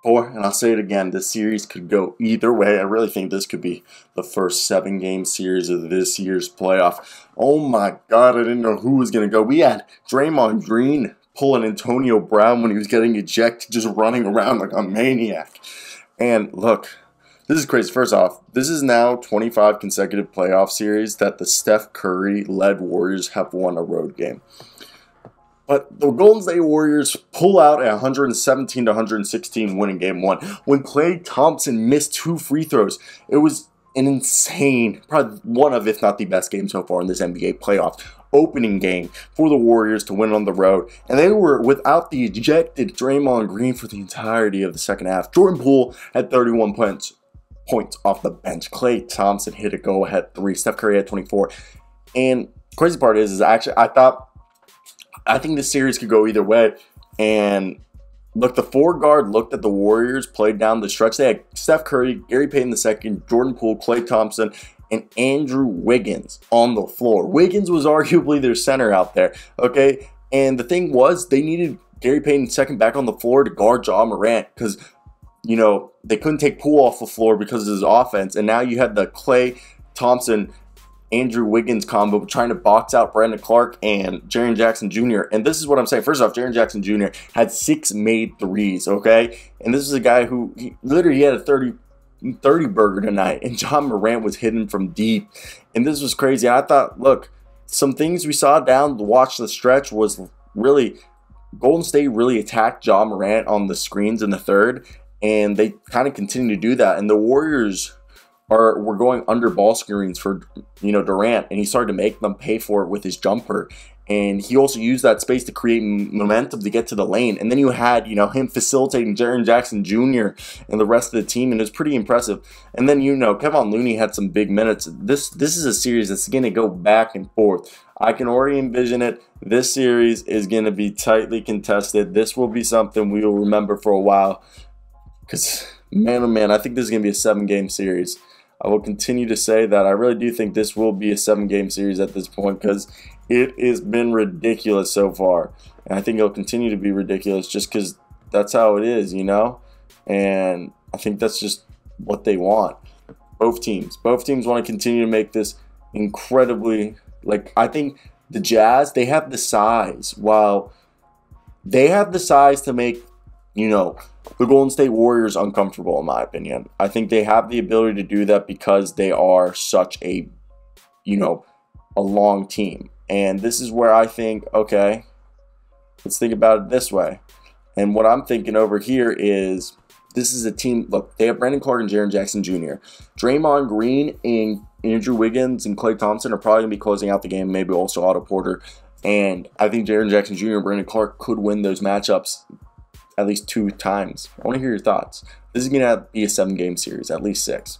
And I'll say it again, this series could go either way. I really think this could be the first 7-game series of this year's playoff. Oh my God, I didn't know who was going to go. We had Draymond Green pulling Antonio Brown when he was getting ejected, just running around like a maniac. And look, this is crazy. First off, this is now 25 consecutive playoff series that the Steph Curry-led Warriors have won a road game. But the Golden State Warriors pull out a 117-116 win in Game 1. When Klay Thompson missed 2 free throws, it was an insane, probably one of, if not the best game so far in this NBA playoff opening game for the Warriors to win on the road. And they were without the ejected Draymond Green for the entirety of the second half. Jordan Poole had 31 points off the bench. Klay Thompson hit a go-ahead 3. Steph Curry had 24. And crazy part is actually I think this series could go either way. And look, the 4-guard looked at the Warriors, played down the stretch. They had Steph Curry, Gary Payton II, Jordan Poole, Klay Thompson, and Andrew Wiggins on the floor. Wiggins was arguably their center out there, okay? And the thing was, they needed Gary Payton II back on the floor to guard Ja Morant because, you know, they couldn't take Poole off the floor because of his offense. And now you had the Klay Thompson Andrew Wiggins combo trying to box out Brandon Clark and Jaren Jackson Jr. And this is what I'm saying. First off, Jaren Jackson Jr. had 6 made threes, okay? And this is a guy who literally had a 30 burger tonight, and Ja Morant was hitting from deep. And this was crazy. I thought, look, some things we saw down to watch the stretch was really Golden State really attacked Ja Morant on the screens in the third, and they kind of continue to do that. And the Warriors were going under ball screens for, you know, Durant, and he started to make them pay for it with his jumper. And he also used that space to create momentum to get to the lane. And then you had, you know, him facilitating Jaren Jackson Jr. and the rest of the team, and it was pretty impressive. And then, you know, Kevon Looney had some big minutes. This is a series that's going to go back and forth. I can already envision it. This series is going to be tightly contested. This will be something we will remember for a while. Because, man, oh man, I think this is going to be a 7-game series. I will continue to say that I really do think this will be a 7-game series at this point because it has been ridiculous so far. And I think it'll continue to be ridiculous just because that's how it is, you know? And I think that's just what they want. Both teams want to continue to make this incredibly, like, I think the Jazz, they have the size. While they have the size to make, you know, the Golden State Warriors uncomfortable, in my opinion. I think they have the ability to do that because they are such a, you know, a long team. And this is where I think, okay, let's think about it this way. And what I'm thinking over here is this is a team, look, they have Brandon Clark and Jaren Jackson Jr. Draymond Green and Andrew Wiggins and Klay Thompson are probably going to be closing out the game, maybe also Otto Porter. And I think Jaren Jackson Jr. and Brandon Clark could win those matchups at least 2 times. I want to hear your thoughts. This is going to be a 7-game series, at least 6.